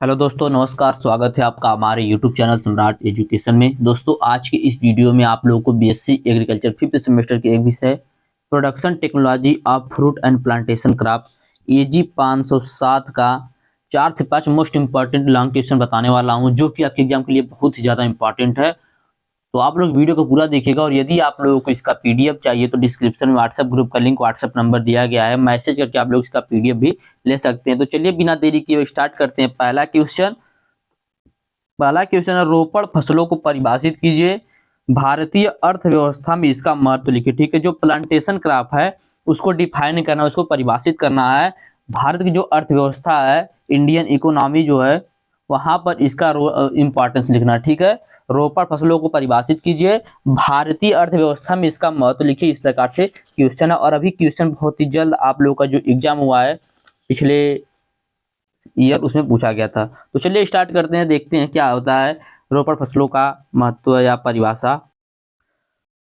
Hello दोस्तों, नमस्कार। स्वागत है आपका हमारे यूट्यूब चैनल सम्राट एजुकेशन में। दोस्तों, आज के इस वीडियो में आप लोगों को बीएससी एग्रीकल्चर फिफ्थ सेमेस्टर के एक विषय production technology of fruit and plantation crop AG 507 का 4 से 5 मोस्ट इंपॉर्टेंट लॉन्ग क्वेश्चन बताने वाला हूं, जो कि आपके एग्जाम के लिए बहुत ही ज़्यादा इंपॉर्टेंट है। तो आप लोग वीडियो को पूरा देखिएगा, और यदि आप लोगों को इसका पीडीएफ चाहिए तो डिस्क्रिप्शन में व्हाट्सएप ग्रुप का लिंक, व्हाट्सएप नंबर दिया गया है, मैसेज करके आप लोग इसका पीडीएफ भी ले सकते हैं। तो चलिए बिना देरी किए स्टार्ट करते हैं। पहला क्वेश्चन है, रोपड़ फसलों को परिभाषित कीजिए। भारतीय अर्थव्यवस्था में इसका महत्व लिखिए। ठीक है, जो प्लांटेशन क्रॉप है उसको डिफाइन करना, उसको परिभाषित करना है। भारत की जो अर्थव्यवस्था है, इंडियन इकोनॉमी जो है, वहां पर इसका इंपॉर्टेंस लिखना। ठीक है, रोपड़ फसलों को परिभाषित कीजिए, भारतीय अर्थव्यवस्था में इसका महत्व लिखिए। इस प्रकार से क्वेश्चन है, और अभी क्वेश्चन बहुत ही जल्द आप लोगों का जो एग्जाम हुआ है पिछले ईयर, उसमें पूछा गया था। तो चलिए स्टार्ट करते हैं, देखते हैं क्या होता है रोपड़ फसलों का महत्व या परिभाषा।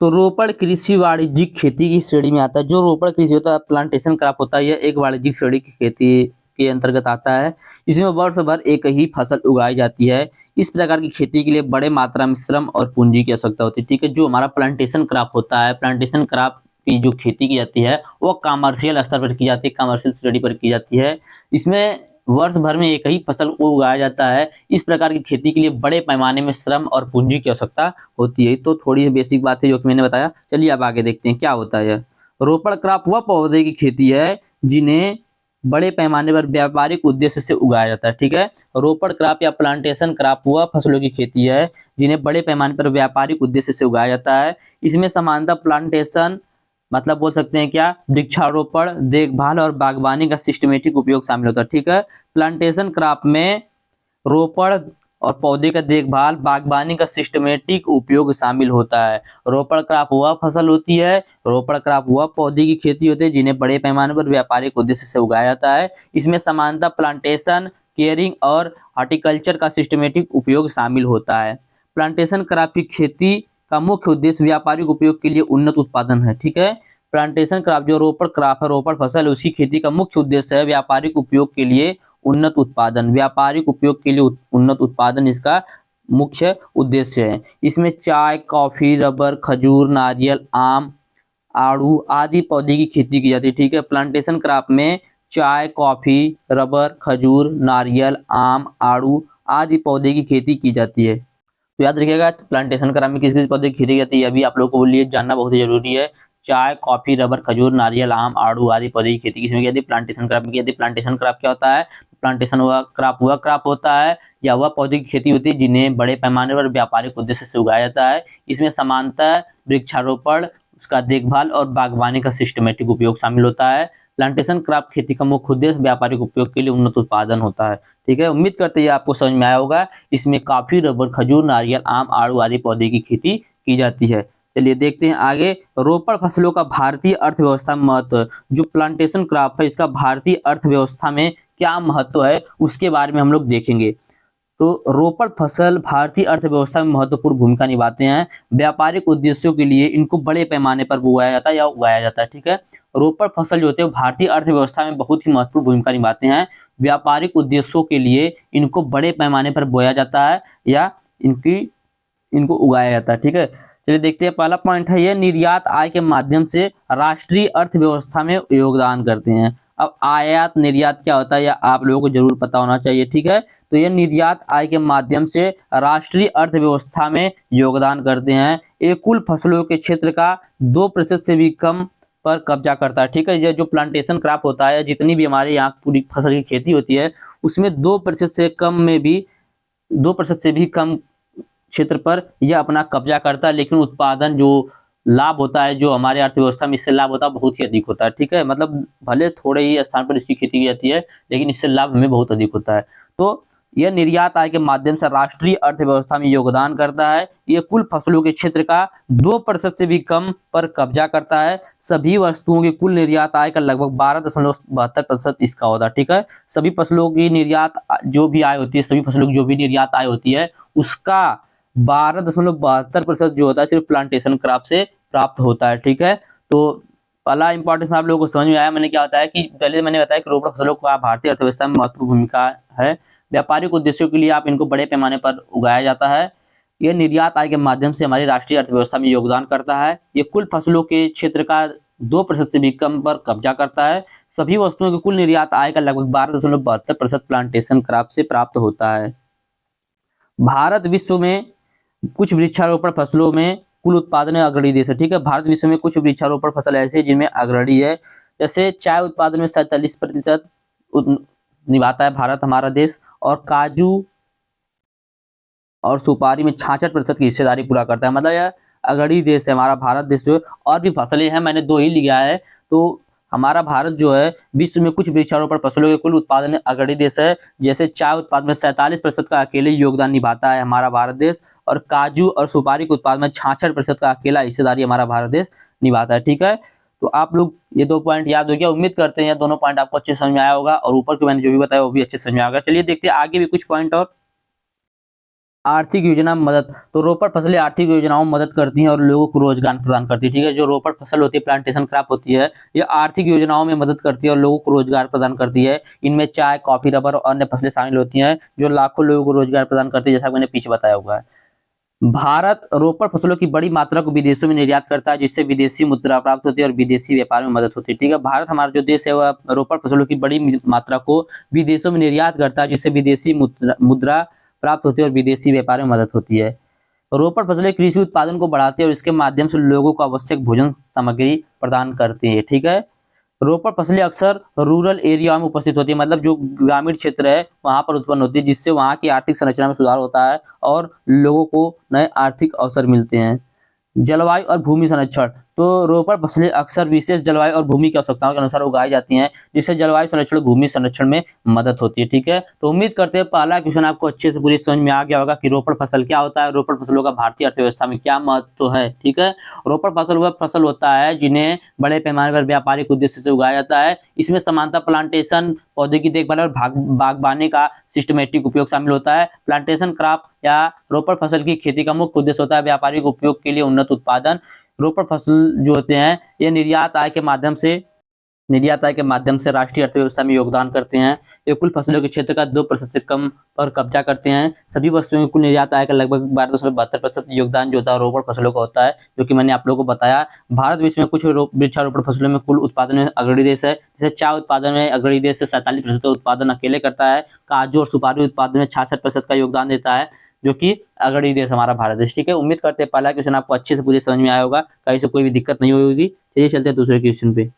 तो रोपड़ कृषि वाणिज्यिक खेती की श्रेणी में आता है। जो रोपड़ कृषि होता है, प्लांटेशन क्रॉप होता है, यह एक वाणिज्यिक श्रेणी की खेती के अंतर्गत आता है। इसमें वर्ष भर एक ही फसल उगाई जाती है। इस प्रकार की खेती के लिए बड़े मात्रा में श्रम और पूंजी की आवश्यकता होती है। ठीक है, जो हमारा प्लांटेशन क्रॉप होता है, प्लांटेशन क्रॉप की जो खेती की जाती है वो कमर्शियल स्तर पर की जाती है, कमर्शियल श्रेणी पर की जाती है। इसमें वर्ष भर में एक ही फसल को उगाया जाता है। इस प्रकार की खेती के लिए बड़े पैमाने में श्रम और पूंजी की आवश्यकता होती है। तो थोड़ी बेसिक बात है जो कि मैंने बताया। चलिए अब आगे देखते हैं क्या होता है। रोपड़ क्रॉप वह पौधे की खेती है जिन्हें बड़े पैमाने पर व्यापारिक उद्देश्य से उगाया जाता है। ठीक है, रोपड़ क्रॉप या प्लांटेशन क्रॉप वह फसलों की खेती है जिन्हें बड़े पैमाने पर व्यापारिक उद्देश्य से उगाया जाता है। इसमें सामान्यतः प्लांटेशन मतलब बोल सकते हैं क्या, वृक्षारोपण, देखभाल और बागवानी का सिस्टमेटिक उपयोग शामिल होता है। ठीक है, प्लांटेशन क्रॉप में रोपड़ और पौधे का देखभाल, बागवानी का सिस्टमेटिक उपयोग शामिल होता है। रोपड़ क्रॉप वह फसल होती है, रोपड़ क्रॉप वह पौधे की खेती होती है जिन्हें बड़े पैमाने पर व्यापारिक उद्देश्य से उगाया जाता है। इसमें सामान्यतः प्लांटेशन, केयरिंग और हॉर्टिकल्चर का सिस्टमेटिक उपयोग शामिल होता है। प्लांटेशन क्रॉप की खेती का मुख्य उद्देश्य व्यापारिक उपयोग के लिए उन्नत उत्पादन है। ठीक है, प्लांटेशन क्रॉप जो रोपड़ क्रॉप है, रोपड़ फसल, उसकी खेती का मुख्य उद्देश्य है व्यापारिक उपयोग के लिए उन्नत उत्पादन। व्यापारिक उपयोग के लिए उन्नत उत्पादन इसका मुख्य उद्देश्य है। इसमें चाय, कॉफी, रबर, खजूर, नारियल, आम, आड़ू आदि पौधे की खेती की जाती है। ठीक है, प्लांटेशन क्रॉप में चाय, कॉफी, रबर, खजूर, नारियल, आम, आड़ू आदि पौधे की खेती की जाती है। तो याद रखिएगा, प्लांटेशन क्रॉप में किस किस पौधे की खेती की जाती है, अभी आप लोगों को लिए जानना बहुत ही जरूरी है। चाय, कॉफी, रबर, खजूर, नारियल, आम, आड़ू आदि पौधे की खेती किसमें की जाती है? प्लांटेशन क्रॉप में की जाती है। प्लांटेशन क्रॉप क्या होता है? प्लांटेशन हुआ क्रॉप होता है या वह पौधे की खेती होती है जिन्हें बड़े पैमाने पर व्यापारिक उद्देश्य से उगाया जाता है। इसमें सामान्यतः वृक्षारोपण, उसका देखभाल और बागवानी का सिस्टमेटिक उपयोग शामिल होता है। प्लांटेशन क्रॉप खेती का मुख्य उद्देश्य व्यापारिक उपयोग के लिए उन्नत उत्पादन होता है। ठीक है, उम्मीद करते हैं आपको समझ में आया होगा। इसमें काफी, रबर, खजूर, नारियल, आम, आड़ू आदि पौधे की खेती की जाती है। चलिए देखते हैं आगे। रोपड़ फसलों का भारतीय अर्थव्यवस्था में महत्व। जो प्लांटेशन क्रॉप है इसका भारतीय अर्थव्यवस्था में क्या महत्व है उसके बारे में हम लोग देखेंगे। तो रोपड़ फसल भारतीय अर्थव्यवस्था में महत्वपूर्ण भूमिका निभाते हैं। व्यापारिक उद्देश्यों के लिए इनको बड़े पैमाने पर बोया जाता है या उगाया जाता है। ठीक है, रोपड़ फसल जो होते हैं भारतीय अर्थव्यवस्था में बहुत ही महत्वपूर्ण भूमिका निभाते हैं। व्यापारिक उद्देश्यों के लिए इनको बड़े पैमाने पर बोया जाता है या इनको उगाया जाता है। ठीक है, चलिए देखते हैं। पहला पॉइंट है, यह निर्यात आय के माध्यम से राष्ट्रीय अर्थव्यवस्था में योगदान करते हैं। अब आयात निर्यात क्या होता है या आप लोगों को जरूर पता होना चाहिए। ठीक है, तो यह निर्यात आय के माध्यम से राष्ट्रीय अर्थव्यवस्था में योगदान करते हैं। ये कुल फसलों के क्षेत्र का 2% से भी कम पर कब्जा करता है। ठीक है, ये जो प्लांटेशन क्रॉप होता है, जितनी भी हमारे यहाँ पूरी फसल की खेती होती है उसमें 2% से कम में भी 2% से भी कम क्षेत्र पर यह अपना कब्जा करता है। लेकिन उत्पादन जो लाभ होता है, जो हमारे अर्थव्यवस्था में इससे लाभ होता है, बहुत ही अधिक होता है। ठीक है, मतलब भले थोड़े ही स्थान पर इसकी खेती की जाती है लेकिन इससे लाभ हमें बहुत अधिक होता है। तो यह निर्यात आय के माध्यम से राष्ट्रीय अर्थव्यवस्था में योगदान करता है। यह कुल फसलों के क्षेत्र का 2% से भी कम पर कब्जा करता है। सभी वस्तुओं की कुल निर्यात आय का लगभग 12.72% इसका होता है। ठीक है, सभी फसलों की निर्यात जो भी आय होती है, सभी फसलों की जो भी निर्यात आय होती है उसका 12.72% जो होता है सिर्फ प्लांटेशन क्रॉप से प्राप्त होता है। ठीक है, तो पहला इंपॉर्टेंस आप लोगों को समझ में आया मैंने क्या होता है कि पहले मैंने बताया कि रोपड़ फसलों का भारतीय अर्थव्यवस्था में महत्वपूर्ण भूमिका है। व्यापारिक उद्देश्यों के लिए आप इनको बड़े पैमाने पर उगाया जाता है। यह निर्यात आय के माध्यम से हमारी राष्ट्रीय अर्थव्यवस्था में योगदान करता है। ये कुल फसलों के क्षेत्र का 2% से भी कम पर कब्जा करता है। सभी वस्तुओं के कुल निर्यात आय का लगभग 12.72% प्लांटेशन क्रॉप से प्राप्त होता है। भारत विश्व में कुछ वृक्षारोपण फसलों में कुल उत्पादन में अग्रणी देश है। ठीक है, भारत विश्व में कुछ वृक्षारोपण फसल ऐसे हैं जिनमें अग्रणी है। जैसे चाय उत्पादन में 47% निभाता है भारत, हमारा देश, और काजू और सुपारी में 66% की हिस्सेदारी पूरा करता है। मतलब यह अग्रणी देश है हमारा भारत देश जो है। और भी फसलें हैं, मैंने 2 ही लिया है। तो हमारा भारत जो है विश्व में कुछ वृक्षारोपण फसलों के कुल उत्पादन में अग्रणी देश है। जैसे चाय उत्पादन में 47% का अकेले योगदान निभाता है हमारा भारत देश, और काजू और सुपारी के उत्पादन में 66% का अकेला हिस्सेदारी हमारा भारत देश निभाता है। ठीक है, तो आप लोग ये 2 पॉइंट याद हो गया। उम्मीद करते हैं ये दोनों पॉइंट आपको अच्छे समझ में आया होगा, और ऊपर के मैंने जो भी बताया वो भी अच्छे समझ में आएगा। चलिए देखते हैं आगे भी कुछ पॉइंट। और आर्थिक योजना में मदद, तो रोपड़ फसलें आर्थिक योजनाओं में मदद करती हैं और लोगों को रोजगार प्रदान करती है। ठीक है, जो रोपड़ फसल होती है, प्लांटेशन क्रॉप होती है, ये आर्थिक योजनाओं में मदद करती है और लोगों को रोजगार प्रदान करती है। इनमें चाय, कॉफी, रबर और अन्य फसलें शामिल होती हैं जो लाखों लोगों को रोजगार प्रदान करती है, जैसा मैंने पीछे बताया हुआ है। भारत रोपड़ फसलों की बड़ी मात्रा को विदेशों में निर्यात करता है, जिससे विदेशी मुद्रा प्राप्त होती है और विदेशी व्यापार में मदद होती है। ठीक है, भारत हमारा जो देश है वह रोपड़ फसलों की बड़ी मात्रा को विदेशों में निर्यात करता है, जिससे विदेशी मुद्रा प्राप्त होती है और विदेशी व्यापार में मदद होती है। रोपड़ फसलें कृषि उत्पादन को बढ़ाती है और इसके माध्यम से लोगों को आवश्यक भोजन सामग्री प्रदान करती है। ठीक है, रोपड़ फसलें अक्सर रूरल एरिया में उपस्थित होती है, मतलब जो ग्रामीण क्षेत्र है वहां पर उत्पन्न होती है, जिससे वहां की आर्थिक संरचना में सुधार होता है और लोगों को नए आर्थिक अवसर मिलते हैं। जलवायु और भूमि संरक्षण, तो रोपड़ फसलें अक्सर विशेष जलवायु और भूमि की आवश्यकताओं के अनुसार उगाई जाती हैं, जिससे जलवायु संरक्षण और भूमि संरक्षण में मदद होती है। ठीक है, तो उम्मीद करते हैं पहला क्वेश्चन आपको अच्छे से पूरी समझ में आ गया होगा कि रोपड़ फसल क्या होता है, रोपड़ फसलों का भारतीय अर्थव्यवस्था में क्या महत्व है। ठीक है, रोपड़ फसल वह फसल होता है जिन्हें बड़े पैमाने पर व्यापारिक उद्देश्य से उगाया जाता है। इसमें समानता प्लांटेशन, पौधे की देखभाल और बागवानी का सिस्टमेटिक उपयोग शामिल होता है। प्लांटेशन क्रॉप या रोपड़ फसल की खेती का मुख्य उद्देश्य होता है व्यापारिक उपयोग के लिए उन्नत उत्पादन। रोपड़ फसल जो होते हैं ये निर्यात आय के माध्यम से राष्ट्रीय अर्थव्यवस्था में योगदान करते हैं। ये कुल फसलों के क्षेत्र का 2% से कम पर कब्जा करते हैं। सभी वस्तुओं के कुल निर्यात आय का लगभग 12.72% योगदान जो होता है रोपड़ फसलों का होता है, जो कि मैंने आप लोगों को बताया। भारत विश्व में कुछ वृक्षारोपण फसलों में कुल उत्पादन में अग्रणी देश है। जैसे चाय उत्पादन में अग्रणी देश से 47% उत्पादन अकेले करता है। काजू और सुपारी उत्पादन में 66% का योगदान देता है, जो कि अग्रणी देश हमारा भारत देश। ठीक है, उम्मीद करते हैं पहला क्वेश्चन आपको अच्छे से पूरी समझ में आया होगा, कहीं से कोई भी दिक्कत नहीं होगी। चलिए चलते हैं दूसरे क्वेश्चन पे।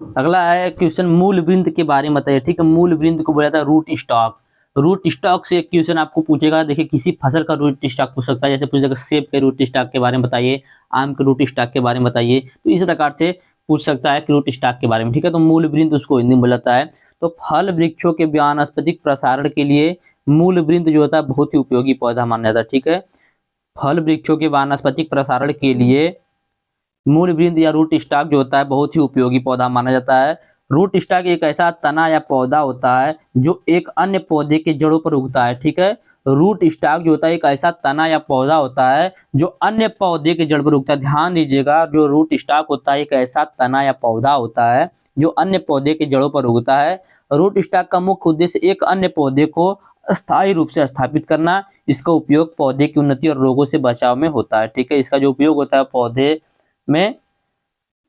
अगला है क्वेश्चन मूल वृंत के बारे में बताइए। ठीक है, मूल वृंत को बोला जाता है रूट स्टॉक। रूट स्टॉक से एक क्वेश्चन आपको पूछेगा। देखिए, किसी फसल का रूट स्टॉक पूछ सकता है, जैसे पूछेगा सेब के रूट स्टॉक के बारे में बताइए, आम के रूट स्टॉक के बारे में बताइए, तो इस प्रकार से पूछ सकता है कि रूट स्टॉक के बारे में। ठीक है, तो मूल वृंत उसको हिंदी में बोला जाता है। तो फल वृक्षों के वानस्पतिक प्रसारण के लिए मूल वृंत जो होता है बहुत ही उपयोगी पौधा माना जाता है। ठीक है, फल वृक्षों के वानस्पतिक प्रसारण के लिए मूल वृंत या रूट स्टॉक जो होता है बहुत ही उपयोगी पौधा माना जाता है। रूट स्टॉक एक ऐसा तना या पौधा होता है जो एक अन्य पौधे के जड़ों पर उगता है। ठीक है, रूट स्टॉक जो होता है एक ऐसा तना या पौधा होता है जो अन्य पौधे के जड़ पर उगता है। ध्यान दीजिएगा, जो रूट स्टॉक होता है एक ऐसा तना या पौधा होता है जो अन्य पौधे के जड़ों पर उगता है। रूट स्टॉक का मुख्य उद्देश्य एक अन्य पौधे को स्थायी रूप से स्थापित करना। इसका उपयोग पौधे की उन्नति और रोगों से बचाव में होता है। ठीक है, इसका जो उपयोग होता है पौधे में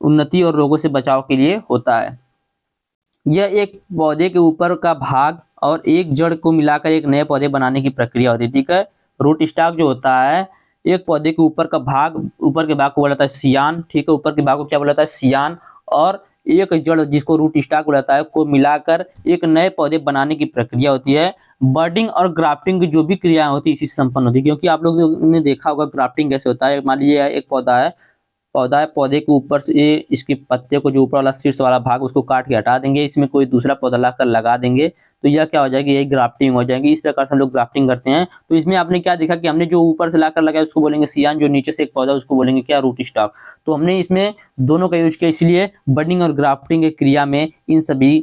उन्नति और रोगों से बचाव के लिए होता है। यह एक पौधे के ऊपर का भाग और एक जड़ को मिलाकर एक नए पौधे बनाने की प्रक्रिया होती है। ठीक है, रूट स्टॉक जो होता है एक पौधे के ऊपर का भाग, ऊपर के भाग को बोला जाता है सियान। ठीक है, ऊपर के भाग को क्या बोला जाता है सियान, और एक जड़ जिसको रूट स्टॉक बोला जाता है को मिलाकर एक नए पौधे बनाने की प्रक्रिया होती है। बर्डिंग और ग्राफ्टिंग की जो भी क्रियाएं होती है इसी से संपन्न होती है। क्योंकि आप लोगों ने देखा होगा ग्राफ्टिंग कैसे होता है। मान लीजिए एक पौधा है, पौधे के ऊपर से इसके पत्ते को जो ऊपर वाला शीर्ष वाला भाग उसको काट के हटा देंगे, इसमें कोई दूसरा पौधा लाकर लगा देंगे, तो यह क्या हो जाएगी, यही ग्राफ्टिंग हो जाएगी। इस प्रकार से हम लोग ग्राफ्टिंग करते हैं। तो इसमें आपने क्या देखा कि हमने जो ऊपर से लाकर लगाया उसको बोलेंगे सियान, जो नीचे से एक पौधा उसको बोलेंगे क्या, रूट स्टॉक। तो हमने इसमें दोनों का यूज किया, इसलिए बर्डिंग और ग्राफ्टिंग की क्रिया में इन सभी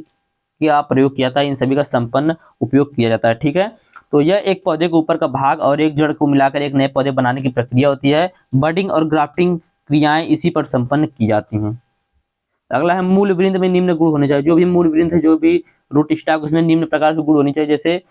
का प्रयोग किया था, इन सभी का संपन्न उपयोग किया जाता है। ठीक है, तो यह एक पौधे के ऊपर का भाग और एक जड़ को मिलाकर एक नए पौधे बनाने की प्रक्रिया होती है। बर्डिंग और ग्राफ्टिंग क्रियाएं इसी पर संपन्न की जाती हैं। अगला है मूल वृंत में निम्न गुण होने चाहिए। जो भी मूल वृंत है, जो भी रूट स्टॉक, उसमें निम्न प्रकार के गुण होने चाहिए। जैसे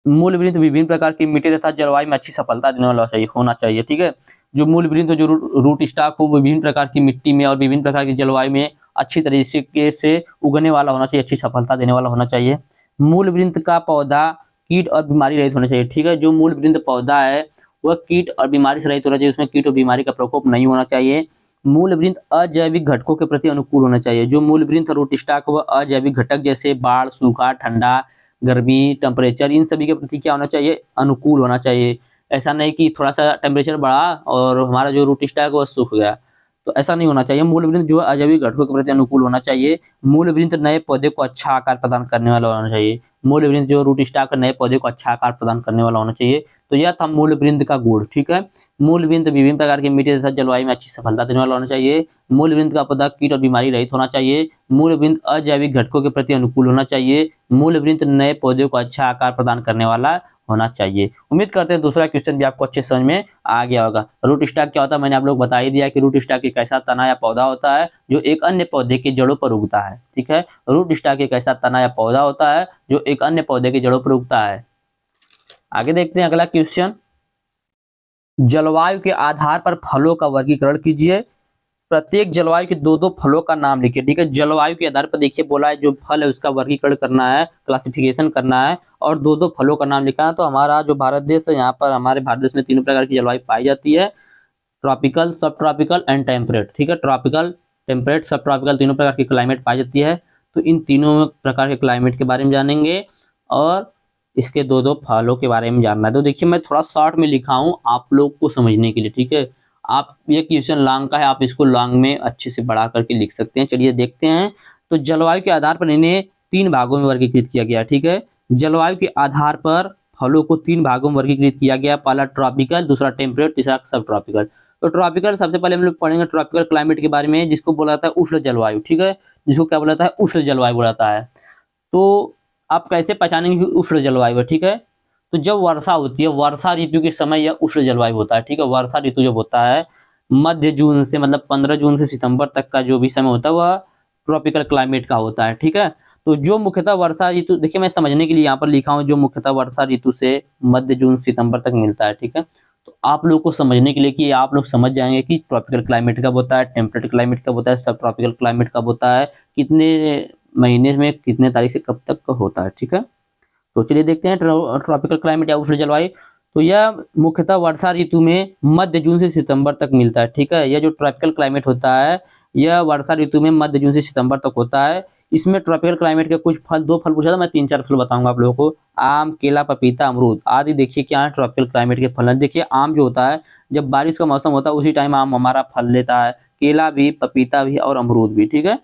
मूल वृंत विभिन्न प्रकार की मिट्टी तथा जलवायु में अच्छी सफलता देने वाला होना चाहिए। ठीक है, जो मूल वृंत जो रूट स्टॉक हो विभिन्न प्रकार की मिट्टी में और विभिन्न प्रकार की जलवायु में अच्छी तरीके से उगने वाला होना चाहिए, अच्छी सफलता देने वाला होना चाहिए। मूल वृंत का पौधा कीट और बीमारी रहित होना चाहिए। ठीक है, जो मूल वृंत पौधा है वह कीट और बीमारी से रहित होना चाहिए, उसमें कीट और बीमारी का प्रकोप नहीं होना चाहिए। मूल वृंत अजैविक घटकों के प्रति अनुकूल होना चाहिए। जो मूल वृंत रूट स्टॉक वह अजैविक घटक जैसे बाढ़, सूखा, ठंडा, गर्मी, टेम्परेचर, इन सभी के प्रति क्या होना चाहिए, अनुकूल होना चाहिए। ऐसा नहीं कि थोड़ा सा टेम्परेचर बढ़ा और हमारा जो रूट स्टॉक है वह सूख गया, तो ऐसा नहीं होना चाहिए। मूल वृंत जो है अजैविक घटकों के प्रति अनुकूल होना चाहिए। मूल वृंत नए पौधे को अच्छा आकार प्रदान करने वाला होना चाहिए। मूल वृंत जो रूट स्टॉक नए पौधे को अच्छा आकार प्रदान करने वाला होना चाहिए। तो यह था मूल वृंत का गुण। ठीक है, मूल वृंत विभिन्न प्रकार की मिट्टी तथा जलवायु में अच्छी सफलता देने वाला होना चाहिए। मूल वृंत का पौधा कीट और बीमारी रहित होना चाहिए। मूल वृंत अजैविक घटकों के प्रति अनुकूल होना चाहिए। मूल वृंत नए पौधे को अच्छा आकार प्रदान करने वाला होना चाहिए। उम्मीद करते हैं दूसरा क्वेश्चन भी आपको अच्छे समझ में आ गया होगा। रूट स्टॉक क्या होता है, मैंने आप लोग बता ही दिया कि रूट स्टॉक एक ऐसा तना या पौधा होता है जो एक अन्य पौधे के जड़ों पर उगता है। ठीक है, रूट स्टॉक एक ऐसा तना या पौधा होता है जो एक अन्य पौधे के जड़ों पर उगता है। आगे देखते हैं अगला क्वेश्चन। जलवायु के आधार पर फलों का वर्गीकरण कीजिए। प्रत्येक जलवायु के दो दो फलों का नाम लिखिए। ठीक है, जलवायु के आधार पर देखिए बोला है जो फल है उसका वर्गीकरण करना है, क्लासिफिकेशन करना है और दो दो फलों का नाम लिखना है। तो हमारा जो भारत देश है, यहाँ पर हमारे भारत देश में तीनों प्रकार की जलवायु पाई जाती है, ट्रॉपिकल, सब ट्रॉपिकल एंड टेम्परेट। ठीक है, ट्रॉपिकल, टेम्परेट, सब ट्रॉपिकल तीनों प्रकार की क्लाइमेट पाई जाती है। तो इन तीनों प्रकार के क्लाइमेट के बारे में जानेंगे और इसके दो दो फलों के बारे में जानना है। तो देखिए मैं थोड़ा शॉर्ट में लिखा हूँ आप लोग को समझने के लिए। ठीक है, आप ये क्वेश्चन लॉन्ग का है, आप इसको लॉन्ग में अच्छे से बढ़ा करके लिख सकते हैं। चलिए देखते हैं। तो जलवायु के आधार पर इन्हें तीन भागों में वर्गीकृत किया गया। ठीक है, जलवायु के आधार पर फलों को तीन भागों में वर्गीकृत किया गया। पहला ट्रॉपिकल, दूसरा टेम्परेट, तीसरा सब ट्रॉपिकल। तो ट्रॉपिकल सबसे पहले हम लोग पढ़ेंगे ट्रॉपिकल क्लाइमेट के बारे में, जिसको बोला जाता है उष्ण जलवायु। ठीक है, जिसको क्या बोला जाता है, उष्ण जलवायु बोला जाता है। तो आप कैसे पहचानेंगे कि उष्ण जलवायु है। ठीक है, तो जब वर्षा होती है, वर्षा ऋतु के समय यह उष्ण जलवायु होता है। ठीक है, वर्षा ऋतु जब होता है मध्य जून से, मतलब 15 जून से सितंबर तक का जो भी समय होता है वह ट्रॉपिकल क्लाइमेट का होता है। ठीक है, तो जो मुख्यतः वर्षा ऋतु, देखिए मैं समझने के लिए यहाँ पर लिखा हूँ, जो मुख्यतः वर्षा ऋतु से मध्य जून सितंबर तक मिलता है। ठीक है, तो आप लोग को समझने के लिए कि आप लोग समझ जाएंगे कि ट्रॉपिकल क्लाइमेट कब होता है, टेम्परेट क्लाइमेट कब होता है, सब ट्रॉपिकल क्लाइमेट कब होता है, कितने महीने में कितने तारीख से कब तक का होता है। ठीक है, तो चलिए देखते हैं ट्रॉपिकल क्लाइमेट या उष्ण जलवायु। तो यह मुख्यतः वर्षा ऋतु में मध्य जून से सितंबर तक मिलता है। ठीक है, यह जो ट्रॉपिकल क्लाइमेट होता है यह वर्षा ऋतु में मध्य जून से सितंबर तक होता है। इसमें ट्रॉपिकल क्लाइमेट के कुछ फल, दो फल पूछा था, मैं तीन चार फल बताऊंगा आप लोगों को। आम, केला, पपीता, अमरूद आदि देखिए क्या है ट्रॉपिकल क्लाइमेट के फल है। देखिए आम जो होता है जब बारिश का मौसम होता है उसी टाइम आम हमारा फल लेता है, केला भी, पपीता भी और अमरूद भी। ठीक है,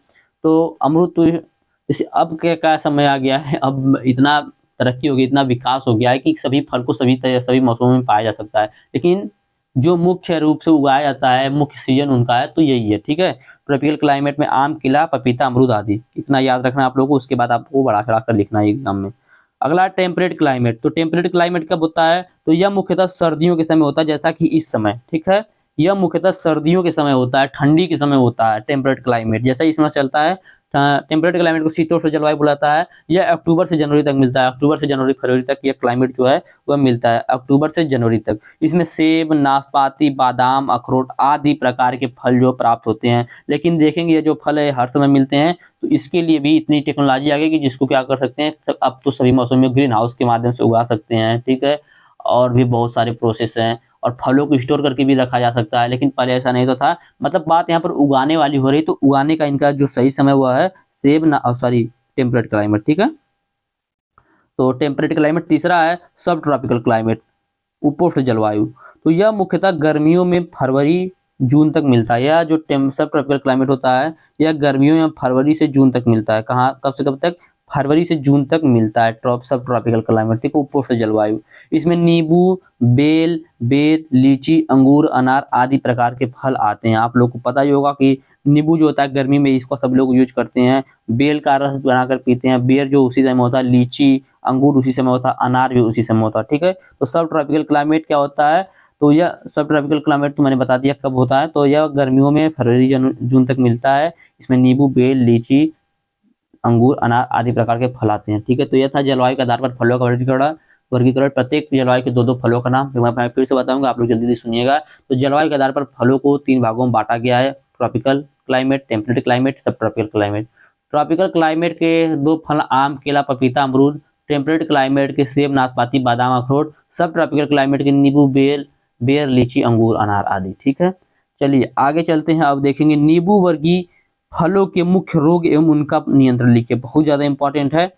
तो अमरूद तो जैसे अब क्या समय आ गया है, अब इतना तरक्की हो गई, इतना विकास हो गया है कि सभी फल को सभी मौसमों में पाया जा सकता है। लेकिन जो मुख्य रूप से उगाया जाता है, मुख्य सीजन उनका है तो यही है। ठीक है, ट्रॉपिकल क्लाइमेट में आम, केला, पपीता, अमरूद आदि, इतना याद रखना आप लोगों को। उसके बाद आपको बढ़ा चढ़ा कर लिखना है एग्जाम में। अगला टेम्परेट क्लाइमेट। तो टेम्परेट क्लाइमेट कब होता है, तो यह मुख्यतः सर्दियों के समय होता है, जैसा कि इस समय। ठीक है, यह मुख्यतः सर्दियों के समय होता है, ठंडी के समय होता है टेम्परेट क्लाइमेट, जैसा इस समय चलता है। टेम्परेट क्लाइमेट को शीतोष्ण जलवायु बुलाता है। यह अक्टूबर से जनवरी तक मिलता है, अक्टूबर से जनवरी फरवरी तक यह क्लाइमेट जो है वह मिलता है, अक्टूबर से जनवरी तक। इसमें सेब, नाशपाती, बादाम, अखरोट आदि प्रकार के फल जो प्राप्त होते हैं। लेकिन देखेंगे ये जो फल है हर समय मिलते हैं, तो इसके लिए भी इतनी टेक्नोलॉजी आ गई कि जिसको क्या कर सकते हैं, अब तो सभी मौसम में ग्रीन हाउस के माध्यम से उगा सकते हैं। ठीक है, और भी बहुत सारे प्रोसेस हैं और फलों को स्टोर करके भी रखा जा सकता है, लेकिन पहले ऐसा नहीं तो था। मतलब बात यहाँ पर उगाने वाली हो रही, तो उगाने का इनका जो सही समय हुआ है सेब ना, सॉरी, टेम्परेट क्लाइमेट। ठीक है, तो टेम्परेट क्लाइमेट। तीसरा है सब ट्रॉपिकल क्लाइमेट, उपोष्ण जलवायु। तो यह मुख्यतः गर्मियों में फरवरी जून तक मिलता है। यह जो सब ट्रॉपिकल क्लाइमेट होता है यह गर्मियों में फरवरी से जून तक मिलता है। कहाँ, कब से कब तक, फरवरी से जून तक मिलता है सब ट्रॉपिकल क्लाइमेट। देखो उपोष्ण जलवायु, इसमें नींबू, बेल, बेर, लीची, अंगूर, अनार आदि प्रकार के फल आते हैं। आप लोग को पता ही होगा कि नींबू जो होता है गर्मी में इसको सब लोग यूज करते हैं, बेल का रस बनाकर पीते हैं, बेर जो उसी समय होता है, लीची, अंगूर उसी समय होता है, अनार भी उसी समय होता है। ठीक है, तो सब ट्रॉपिकल क्लाइमेट क्या होता है, तो यह सब ट्रॉपिकल क्लाइमेट तो मैंने बता दिया कब होता है, तो यह गर्मियों में फरवरी जून तक मिलता है। इसमें नींबू, बेल, लीची, अंगूर, अनार आदि प्रकार के फल आते हैं। ठीक है, तो यह था जलवायु के आधार पर फलों का वर्गीकरण। वर्गीकरण, प्रत्येक जलवायु के दो दो फलों का नाम। मैं फिर से बताऊंगा, आप लोग जल्दी से सुनिएगा। तो जलवायु के आधार पर फलों को 3 भागों में बांटा गया है, ट्रॉपिकल क्लाइमेट, टेम्परेट क्लाइमेट, सब ट्रॉपिकल क्लाइमेट। ट्रॉपिकल क्लाइमेट के 2 फल आम, केला, पपीता, अमरूद। टेम्परेट क्लाइमेट के सेब, नाशपाती, बादाम, अखरोट। सब ट्रॉपिकल क्लाइमेट के नींबू, बेर, लीची, अंगूर, अनार आदि। ठीक है, चलिए आगे चलते हैं। अब देखेंगे नींबू वर्गीय फलों के मुख्य रोग एवं उनका नियंत्रण लिखिए, बहुत ज्यादा इंपॉर्टेंट है।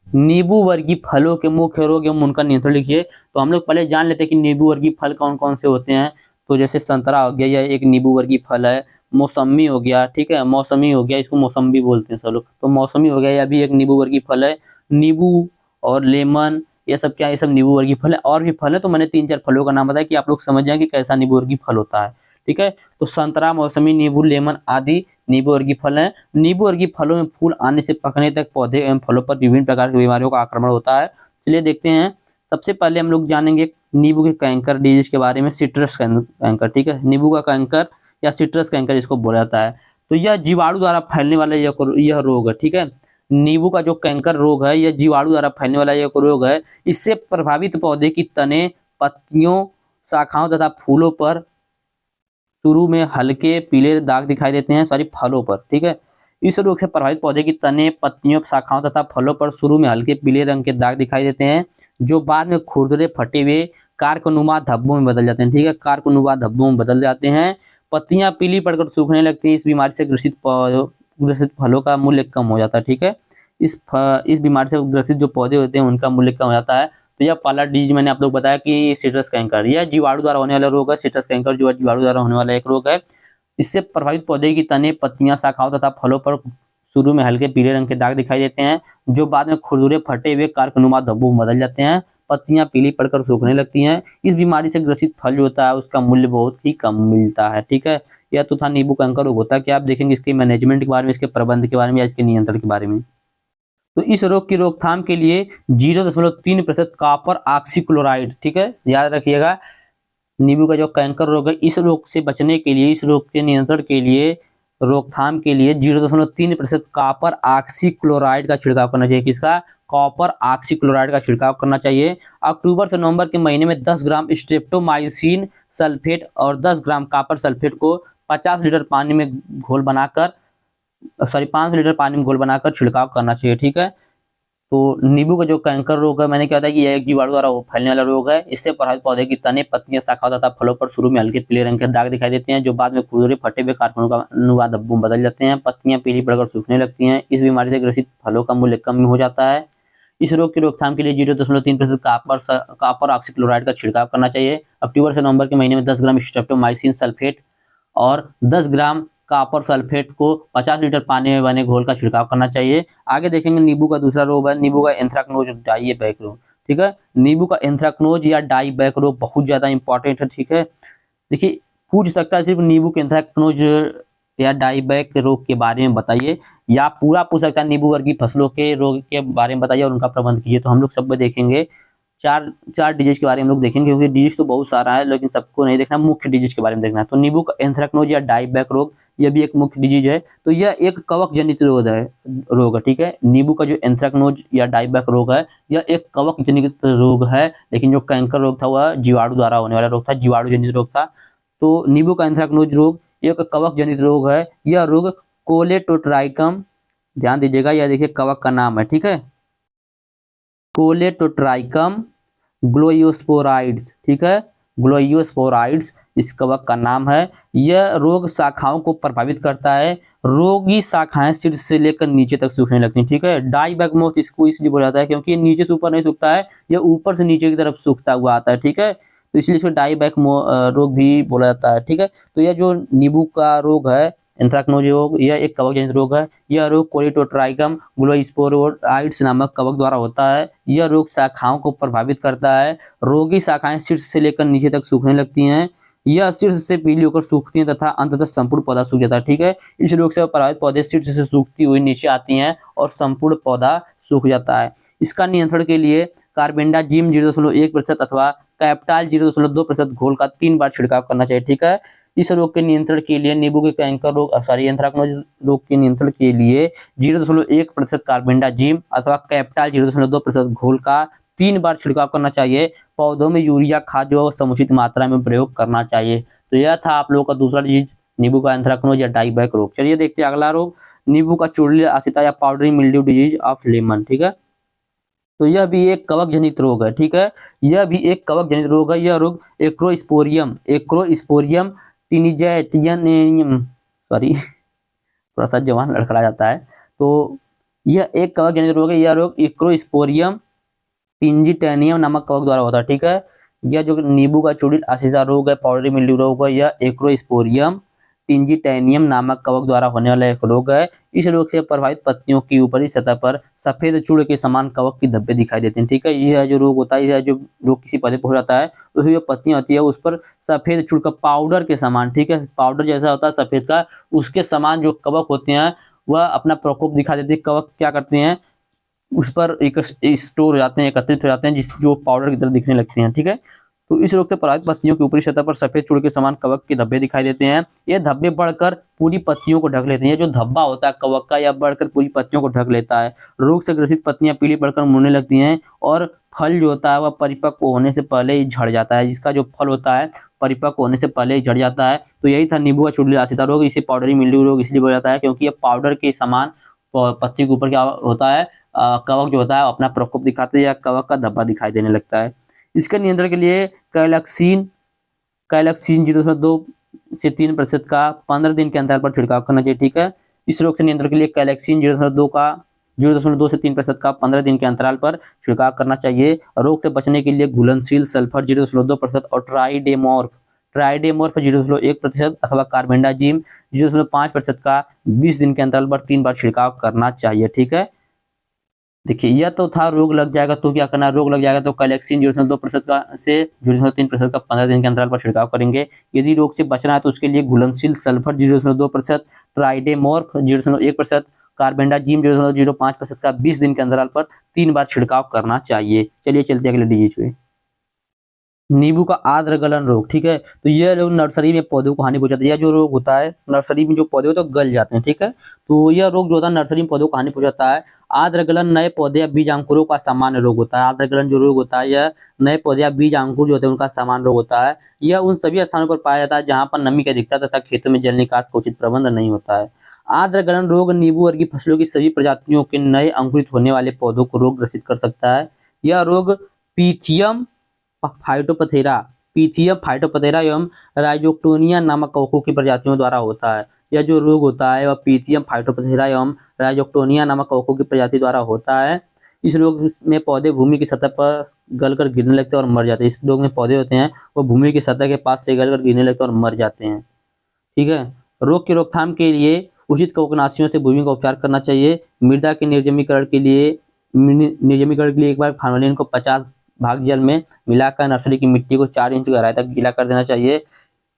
नींबू वर्गीय फलों के मुख्य रोग एवं उनका नियंत्रण लिखिए। तो हम लोग पहले जान लेते हैं कि नींबू वर्गीय फल कौन कौन से होते हैं। तो जैसे संतरा हो गया, यह एक नींबू वर्गीय फल है। मौसमी हो गया, ठीक है, मौसमी हो गया, इसको मौसम्बी बोलते हैं सब लोग, तो मौसमी हो गया, यह भी एक नींबू वर्गीय फल है। नींबू और लेमन, ये सब क्या है, ये सब नींबू वर्गीय फल है। और भी फल है, तो मैंने 3-4 फलों का नाम बताया कि आप लोग समझ जाएं कि कैसा नींबू वर्गीय फल होता है। ठीक है, तो संतरा, मौसमी, नींबू, लेमन आदि नींबू वर्गीय फल हैं। नींबू वर्गीय फलों में फूल आने से पकने तक पौधे एवं फलों पर विभिन्न प्रकार की बीमारियों का आक्रमण होता है। चलिए देखते हैं। सबसे पहले हम लोग जानेंगे नींबू के कैंकर डिजीज के बारे में, सिट्रस कैंकर। ठीक है, नींबू का कैंकर या सिट्रस कैंकर इसको बोला जाता है। तो यह जीवाणु द्वारा फैलने वाला यह रोग है। ठीक है, नींबू का जो कैंकर रोग है, यह जीवाणु द्वारा फैलने वाला यह रोग है। इससे प्रभावित पौधे की तने, पत्तियों, शाखाओं तथा फूलों पर शुरू में हल्के पीले दाग दिखाई देते हैं, सॉरी फलों पर। ठीक है, इस रोग से प्रभावित पौधे की तने, पत्तियों, शाखाओं तथा फलों पर शुरू में हल्के पीले रंग के दाग दिखाई देते हैं, जो बाद में खुरदरे फटे हुए कारकनुमा धब्बों में बदल जाते हैं। ठीक है, कारकनुमा धब्बों में बदल जाते हैं। पत्तियां पीली पड़कर सूखने लगती हैं। इस बीमारी से ग्रसित फलों का मूल्य कम हो जाता है। ठीक है, इस बीमारी से ग्रसित जो पौधे होते हैं उनका मूल्य कम हो जाता है। तो यह पहला डिजीज मैंने आप लोग बताया कि सिट्रस कैंकर, यह जीवाणु द्वारा होने वाला रोग है। सिट्रस कैंकर जो है जीवाणु द्वारा होने वाला एक रोग है। इससे प्रभावित पौधे की तने, पत्तियां, शाखाओं तथा फलों पर शुरू में हल्के पीले रंग के दाग दिखाई देते हैं, जो बाद में खुरदुरे फटे हुए कारकनुमा धब्बों में बदल जाते हैं। पत्तियां पीली पड़कर सूखने लगती हैं। इस बीमारी से ग्रसित फल जो होता है उसका मूल्य बहुत ही कम मिलता है। ठीक है, यह तो था नींबू कैंकर रोग होता है। क्या आप देखेंगे इसके मैनेजमेंट के बारे में, इसके प्रबंध के बारे में या इसके नियंत्रण के बारे में। तो इस रोग की रोकथाम के लिए 0.3% कॉपर ऑक्सीक्लोराइड, ठीक है, याद रखिएगा। नींबू का जो कैंकर रोग है, इस रोग से बचने के लिए, इस रोग के नियंत्रण के लिए, रोकथाम के लिए 0.3% कॉपर ऑक्सीक्लोराइड का छिड़काव करना चाहिए। किसका? कॉपर ऑक्सीक्लोराइड का छिड़काव करना चाहिए। अक्टूबर से नवंबर के महीने में 10 ग्राम स्ट्रेप्टोमाइसिन सल्फेट और 10 ग्राम कॉपर सल्फेट को 50 लीटर पानी में घोल बनाकर 5 लीटर पानी में घोल बनाकर छिड़काव करना चाहिए। ठीक है, तो नींबू का जो कैंकर रोग है, मैंने क्या बताया कि यह एक जीवाणु द्वारा फैलने वाला रोग है। इससे प्रभावित पौधे की तने, पत्तियां, शाखाओं तथा फलों पर शुरू में हल्के पीले रंग के दाग दिखाई देते हैं, जो बाद में खुरदुरे फटे हुए कारकनुमा धब्बों में बदल जाते हैं। पत्तियां पीली पड़कर सूखने लगती हैं। इस बीमारी से ग्रसित फलों का मूल्य कम हो जाता है। इस रोग की रोकथाम के लिए 0.3% कॉपर ऑक्सीक्लोराइड का छिड़काव करना चाहिए। अक्टूबर से नवंबर के महीने में 10 ग्राम स्ट्रेप्टोमाइसिन सल्फेट और 10 ग्राम कॉपर सल्फेट को 50 लीटर पानी में बने घोल का छिड़काव करना चाहिए। आगे देखेंगे नींबू का दूसरा रोग है, नींबू का एंथ्रेक्नोज डाइबैक रोग। ठीक है, नींबू का एंथ्रेक्नोज या डाइबैक रोग बहुत ज्यादा इंपॉर्टेंट है। ठीक है, देखिए पूछ सकता है सिर्फ नींबू के एंथ्रेक्नोज या डाइबैक रोग के बारे में बताइए, या पूरा पूछ सकता है नींबू वर्गीय फसलों के रोग के बारे में बताइए और उनका प्रबंध कीजिए। तो हम लोग सब देखेंगे, चार डिजीज के बारे में हम लोग देखेंगे, क्योंकि डिजीज तो बहुत सारा है लेकिन सबको नहीं देखना, मुख्य डिजीज के बारे में देखना है। तो नींबू का एंथ्रेक्नोज या डाइबैक रोग, यह भी एक मुख्य डिजीज है। तो यह एक कवक जनित रोग है। ठीक है, नींबू का जो एंथ्रेक्नोज या डाइबैक रोग है, यह एक कवक जनित रोग है। लेकिन जो कैंकर रोग था वह जीवाणु द्वारा होने वाला रोग था, जीवाणु जनित रोग था। तो नींबू का एंथ्रेक्नोज रोग एक कवक जनित रोग है। यह रोग कोलेटोट्राइकम, ध्यान दीजिएगा, यह देखिए कवक का नाम है। ठीक है, कोलेटोट्राइकम ग्लोयोस्पोराइड्स। ठीक है, ग्लोयोस्पोराइड्स इस कवक का नाम है। यह रोग शाखाओं को प्रभावित करता है। रोगी शाखाएं शीर्ष से लेकर नीचे तक सूखने लगती हैं। ठीक है, डाइबैकमोथ इसको इसलिए बोला जाता है क्योंकि ये नीचे से ऊपर नहीं सूखता है, यह ऊपर से नीचे की तरफ सूखता हुआ आता है। ठीक है, तो इसलिए इसको डाइबैक रोग भी बोला जाता है। ठीक है, तो यह जो नींबू का रोग है एंथ्रेक्नोज रोग, यह एक कवक जनित रोग है। यह रोग कोलेटोट्राइकम ग्लोयोस्पोराइड्स नामक कवक द्वारा होता है। यह रोग शाखाओं को प्रभावित करता है। रोगी शाखाएं शीर्ष से लेकर नीचे तक सूखने लगती हैं। यह शीर्ष से पीली होकर सूखती हैं तथा अंततः संपूर्ण पौधा सूख जाता है। ठीक है, इस रोग से प्रभावित पौधे शीर्ष से सूखती हुई नीचे आती हैं और संपूर्ण पौधा सूख जाता है। इसका नियंत्रण के लिए कार्बेंडाजिम 0.1% अथवा कैप्टाल 0.2% घोल का 3 बार छिड़काव करना चाहिए। ठीक है, इस रोग के नियंत्रण के लिए नींबू के कैंकर रोग एंथ्रेक्नोज रोग के नियंत्रण के लिए 0.1% कार्बेंडाजिम अथवा कैप्टाल 0.2% घोल का 3 बार छिड़काव करना चाहिए। पौधों में यूरिया खाद जो समुचित मात्रा में प्रयोग करना चाहिए। तो यह था आप लोगों का दूसरा डिजीज, नींबू का एंथ्रेक्नोज या डाईबैक रोग। चलिए देखते हैं अगला रोग, नींबू का चूर्णीय आसिता या powdery mildew disease of lemon. ठीक है, तो यह भी एक कवक जनित रोग है। ठीक है, यह भी एक कवक जनित रोग है। यह रोग एक्रोस्पोरियम टिनिजेटियनियम, सॉरी थोड़ा सा जवान लड़खड़ा जाता है। तो यह एक कवक जनित रोग है। यह रोग एक्रोस्पोरियम टिंजिटेनियम नामक कवक द्वारा होता है। ठीक है, यह जो नींबू का चूर्णित आसिता रोग है, पाउडरी मिल्ड्यू रोग है, यह एक्रोस्पोरियम टिंजिटेनियम नामक कवक द्वारा होने वाला एक रोग है। इस रोग से प्रभावित पत्तियों की ऊपरी सतह पर सफेद चूड़ के समान कवक की धब्बे दिखाई देते हैं। ठीक है, यह जो रोग होता है, यह जो रोग किसी पौधे पर हो जाता है, उसकी जो पत्तियां होती है उस पर सफेद चूड़ का पाउडर के समान, ठीक है, पाउडर जैसा होता है सफेद का, उसके समान जो कवक होते हैं वह अपना प्रकोप दिखा देते हैं। कवक क्या करते हैं, उस पर एक स्टोर हो जाते हैं, एकत्रित हो जाते हैं, जिस जो पाउडर की तरह दिखने लगते हैं। ठीक है, तो इस रोग से प्रभावित पत्तियों की ऊपरी सतह पर सफेद चूड़ के समान कवक के धब्बे दिखाई देते हैं। ये धब्बे बढ़कर पूरी पत्तियों को ढक लेते हैं। ये जो धब्बा होता है कवक का, यह बढ़कर पूरी पत्तियों को ढक लेता है। रोग से ग्रसित पत्तियां पीली पड़कर मुड़ने लगती हैं और फल जो होता है वह परिपक्व होने से पहले ही झड़ जाता है। जिसका जो फल होता है परिपक्व होने से पहले ही झड़ जाता है। तो यही था नींबू का चूर्णिल आसिता रोग। इसे पाउडरी मिल्ड्यू रोग इसलिए बोला जाता है क्योंकि यह पाउडर के समान पत्ती के ऊपर क्या होता है, कवक जो होता है अपना प्रकोप दिखाते हैं या कवक का धब्बा दिखाई देने लगता है। इसके नियंत्रण के लिए कैलक्सीन 0.2 से 3% का 15 दिन के अंतराल पर छिड़काव करना चाहिए। ठीक है, इस रोग से नियंत्रण के लिए कैलक्सीन 0.2 से 3% का 15 दिन के अंतराल पर छिड़काव करना चाहिए। रोग से बचने के लिए घुलनशील सल्फर 0.2% और ट्राइडेमोर्फ 0.1% अथवा कार्बेंडाजिम 0.5% का 20 दिन के अंतराल पर 3 बार छिड़काव करना चाहिए। ठीक है, देखिए यह तो था रोग लग जाएगा तो क्या करना है, रोग लग जाएगा तो कैलेक्सिन 0.2% का से 0.3% का 15 दिन के अंतराल पर छिड़काव करेंगे। यदि रोग से बचना है तो उसके लिए घुलनशील सल्फर 0.2%, ट्राइडेमोर्फ 0.1%, कार्बेंडाजिम 0.05% का 20 दिन के अंतराल पर 3 बार छिड़काव करना चाहिए। चलिए चलते अगले डिजीज पे, नींबू का आर्द्र गलन रोग। ठीक है, तो यह रोग नर्सरी में पौधों को हानि पहुंचाता है। यह जो रोग होता है नर्सरी में जो पौधे होते हैं गल जाते हैं। ठीक है, तो यह रोग जो होता है नर्सरी में पौधों को हानि पहुंचाता है। आर्द्र गलन नए पौधे या बीज अंकुरों का सामान्य रोग होता है। आर्द्र गलन जो रोग होता है यह नए पौधे या बीज अंकुर जो होते हैं उनका सामान्य रोग होता है। यह उन सभी स्थानों पर पाया जाता है जहां पर नमी की अधिकता तथा खेतों में जल निकास का उचित प्रबंध नहीं होता है। आर्द्र गलन रोग नींबू वर्गीय फसलों की सभी प्रजातियों के नए अंकुरित होने वाले पौधों को रोग ग्रसित कर सकता है। यह रोग पीथियम फाइटोपथेरा एवं राइजोक्टोनिया नामक कवकों की प्रजातियों द्वारा होता है। यह जो रोग होता है वह पीथियम फाइटोपथेरा एवं राइजोक्टोनिया नामक कवकों की प्रजाति द्वारा होता है। इस रोग में पौधे भूमि की सतह पर गलकर गिरने लगते हैं और मर जाते हैं। इस रोग में पौधे होते हैं वो भूमि की सतह के पास से गलकर गिरने लगते हैं और मर जाते हैं। ठीक है, रोग की रोकथाम के लिए उचित कवकनाशियों से भूमि का उपचार करना चाहिए। मृदा के निर्जमीकरण के लिए एक बार फार्मेलिन को 50 भाग जल में मिलाकर नर्सरी की मिट्टी को 4 इंच गहराई तक गीला कर देना चाहिए।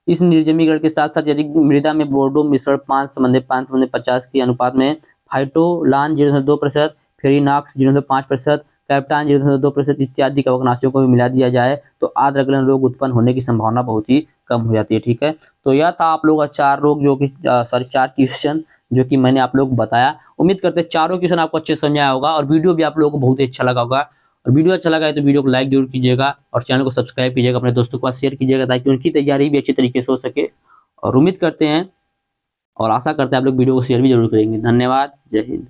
इस निर्जमीकरण के साथ साथ यदि मृदा में बोर्डो मिश्रण 5:50 के अनुपात में फाइटोलान 0.2%, फेरिनॉक्स 0.5%, कैप्टान 0.2% इत्यादि कवकनाशियों को भी मिला दिया जाए तो आर्द्र गलन रोग उत्पन्न होने की संभावना बहुत ही कम हो जाती है। ठीक है, तो यह था आप लोगों का 4 रोग जो कि 4 क्वेश्चन जो कि मैंने आप लोग को बताया। उम्मीद करते हैं चारों क्वेश्चन आपको अच्छे समझ आया होगा और वीडियो भी आप लोगों को बहुत ही अच्छा लगा होगा। और वीडियो अच्छा लगा है तो वीडियो को लाइक जरूर कीजिएगा और चैनल को सब्सक्राइब कीजिएगा, अपने दोस्तों के पास शेयर कीजिएगा ताकि उनकी तैयारी भी अच्छी तरीके से हो सके। और उम्मीद करते हैं और आशा करते हैं आप लोग वीडियो को शेयर भी जरूर करेंगे। धन्यवाद, जय हिंद।